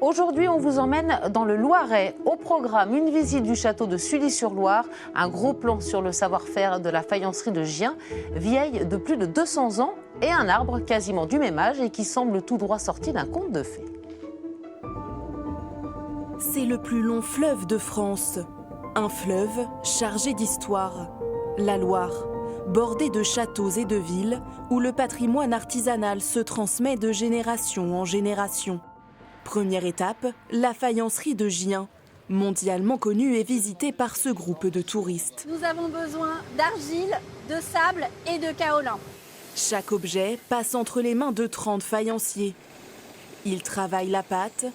Aujourd'hui, on vous emmène dans le Loiret. Au programme, une visite du château de Sully-sur-Loire, un gros plan sur le savoir-faire de la faïencerie de Gien, vieille de plus de 200 ans, et un arbre quasiment du même âge et qui semble tout droit sorti d'un conte de fées. C'est le plus long fleuve de France. Un fleuve chargé d'histoire. La Loire, bordée de châteaux et de villes où le patrimoine artisanal se transmet de génération en génération. Première étape, la faïencerie de Gien, mondialement connue et visitée par ce groupe de touristes. Nous avons besoin d'argile, de sable et de kaolin. Chaque objet passe entre les mains de 30 faïenciers. Ils travaillent la pâte,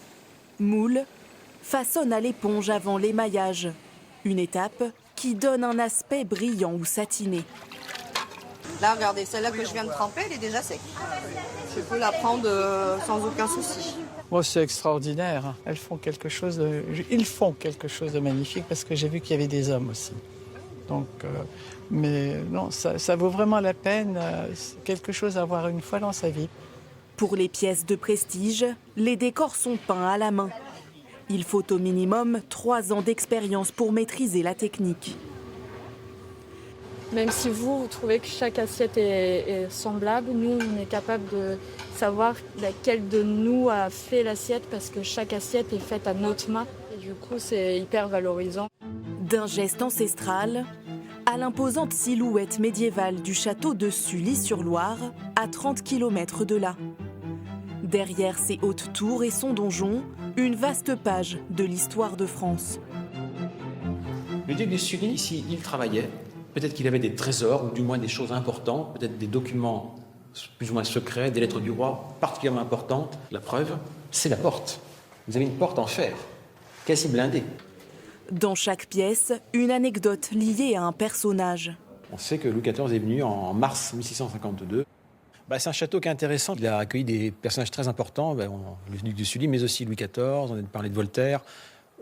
moulent, façonnent à l'éponge avant l'émaillage. Une étape qui donne un aspect brillant ou satiné. Là, regardez, celle-là que je viens de tremper, elle est déjà sec. Je peux la prendre sans aucun souci. Moi, c'est extraordinaire. Ils font quelque chose de magnifique parce que j'ai vu qu'il y avait des hommes aussi. Donc, mais non, ça vaut vraiment la peine. C'est quelque chose à voir une fois dans sa vie. Pour les pièces de prestige, les décors sont peints à la main. Il faut au minimum 3 ans d'expérience pour maîtriser la technique. Même si vous trouvez que chaque assiette est semblable, nous, on est capable de savoir laquelle de nous a fait l'assiette parce que chaque assiette est faite à notre main. Et du coup, c'est hyper valorisant. D'un geste ancestral à l'imposante silhouette médiévale du château de Sully-sur-Loire, à 30 km de là. Derrière ses hautes tours et son donjon, une vaste page de l'histoire de France. Le duc de Sully, ici, il travaillait. Peut-être qu'il avait des trésors, ou du moins des choses importantes, peut-être des documents plus ou moins secrets, des lettres du roi particulièrement importantes. La preuve, c'est la porte. Vous avez une porte en fer, quasi blindée. Dans chaque pièce, une anecdote liée à un personnage. On sait que Louis XIV est venu en mars 1652. C'est un château qui est intéressant. Il a accueilli des personnages très importants, le duc de Sully, mais aussi Louis XIV, on a parlé de Voltaire.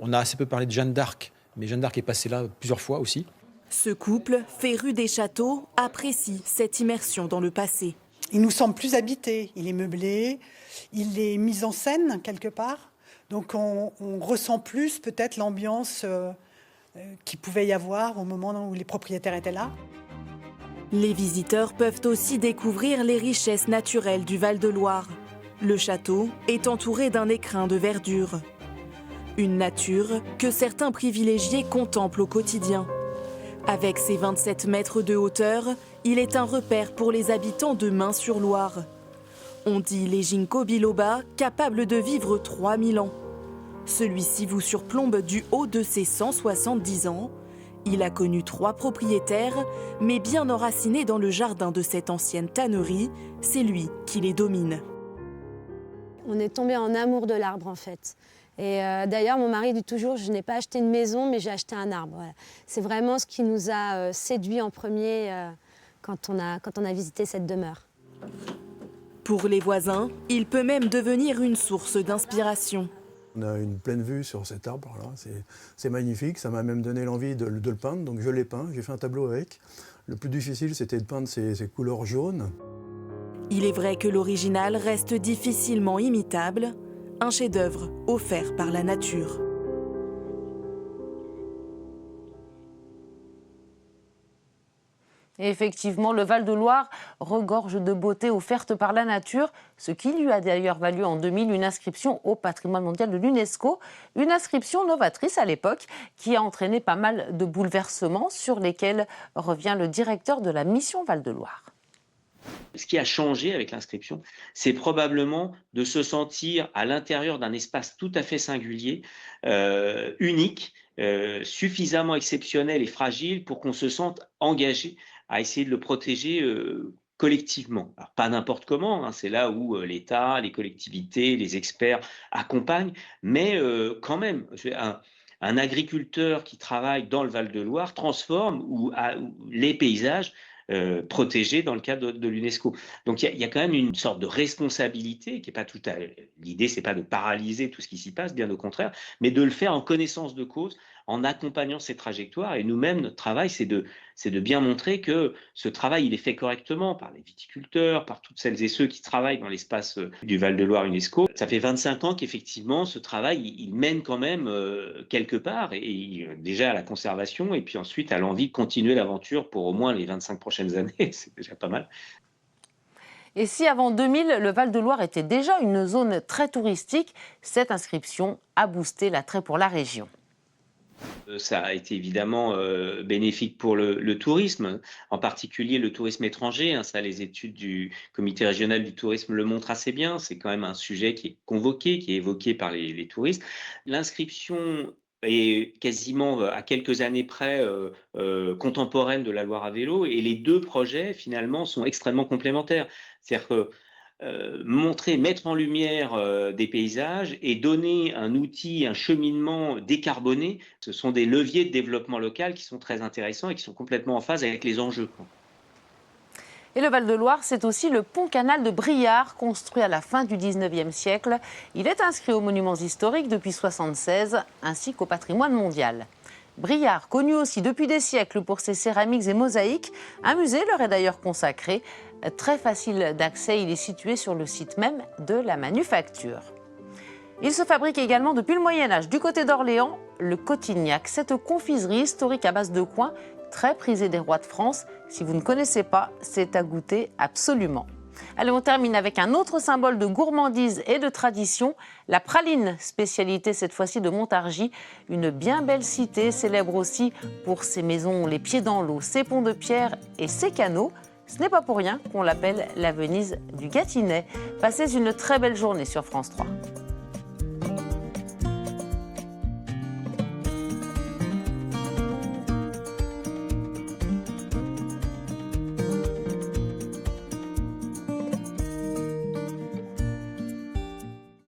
On a assez peu parlé de Jeanne d'Arc, mais Jeanne d'Arc est passée là plusieurs fois aussi. Ce couple, féru des châteaux, apprécie cette immersion dans le passé. Il nous semble plus habité, il est meublé, il est mis en scène quelque part. Donc on ressent plus peut-être l'ambiance qu'il pouvait y avoir au moment où les propriétaires étaient là. Les visiteurs peuvent aussi découvrir les richesses naturelles du Val-de-Loire. Le château est entouré d'un écrin de verdure. Une nature que certains privilégiés contemplent au quotidien. Avec ses 27 mètres de hauteur, il est un repère pour les habitants de Main-sur-Loire. On dit les ginkgo biloba capables de vivre 3000 ans. Celui-ci vous surplombe du haut de ses 170 ans. Il a connu 3 propriétaires, mais bien enraciné dans le jardin de cette ancienne tannerie, c'est lui qui les domine. On est tombé en amour de l'arbre en fait. Et d'ailleurs, mon mari dit toujours, je n'ai pas acheté une maison, mais j'ai acheté un arbre. Voilà. C'est vraiment ce qui nous a séduit en premier quand on a visité cette demeure. Pour les voisins, il peut même devenir une source d'inspiration. On a une pleine vue sur cet arbre-là, c'est magnifique, ça m'a même donné l'envie de le peindre, donc je l'ai peint, j'ai fait un tableau avec. Le plus difficile, c'était de peindre ces couleurs jaunes. Il est vrai que l'original reste difficilement imitable, un chef-d'œuvre offert par la nature. Et effectivement, le Val-de-Loire regorge de beauté offerte par la nature, ce qui lui a d'ailleurs valu en 2000 une inscription au patrimoine mondial de l'UNESCO, une inscription novatrice à l'époque qui a entraîné pas mal de bouleversements sur lesquels revient le directeur de la mission Val-de-Loire. Ce qui a changé avec l'inscription, c'est probablement de se sentir à l'intérieur d'un espace tout à fait singulier, unique, suffisamment exceptionnel et fragile pour qu'on se sente engagé à essayer de le protéger collectivement. Alors, pas n'importe comment, hein, c'est là où l'État, les collectivités, les experts accompagnent, mais quand même, un agriculteur qui travaille dans le Val-de-Loire transforme les paysages protégés dans le cadre de l'UNESCO. Donc il y a quand même une sorte de responsabilité qui est pas tout à... L'idée, c'est pas de paralyser tout ce qui s'y passe, bien au contraire, mais de le faire en connaissance de cause, en accompagnant ces trajectoires. Et nous-mêmes, notre travail, c'est de bien montrer que ce travail, il est fait correctement par les viticulteurs, par toutes celles et ceux qui travaillent dans l'espace du Val-de-Loire UNESCO. Ça fait 25 ans qu'effectivement, ce travail, il mène quand même quelque part, et déjà à la conservation, et puis ensuite à l'envie de continuer l'aventure pour au moins les 25 prochaines années. C'est déjà pas mal. Et si avant 2000, le Val-de-Loire était déjà une zone très touristique, cette inscription a boosté l'attrait pour la région. Ça a été évidemment bénéfique pour le tourisme, en particulier le tourisme étranger. Ça, les études du comité régional du tourisme le montrent assez bien. C'est quand même un sujet qui est convoqué, qui est évoqué par les touristes. L'inscription est quasiment à quelques années près contemporaine de la Loire à vélo, et les deux projets finalement sont extrêmement complémentaires. C'est-à-dire que mettre en lumière des paysages et donner un outil, un cheminement décarboné, ce sont des leviers de développement local qui sont très intéressants et qui sont complètement en phase avec les enjeux. Et le Val-de-Loire, c'est aussi le pont-canal de Briare, construit à la fin du 19e siècle. Il est inscrit aux monuments historiques depuis 1976, ainsi qu'au patrimoine mondial. Briare, connu aussi depuis des siècles pour ses céramiques et mosaïques, un musée leur est d'ailleurs consacré. Très facile d'accès, il est situé sur le site même de la manufacture. Il se fabrique également depuis le Moyen-Âge du côté d'Orléans, le Cotignac, cette confiserie historique à base de coings, très prisée des rois de France. Si vous ne connaissez pas, c'est à goûter absolument. Allez, on termine avec un autre symbole de gourmandise et de tradition, la praline, spécialité cette fois-ci de Montargis, une bien belle cité, célèbre aussi pour ses maisons les pieds dans l'eau, ses ponts de pierre et ses canaux. Ce n'est pas pour rien qu'on l'appelle la Venise du Gâtinais. Passez une très belle journée sur France 3.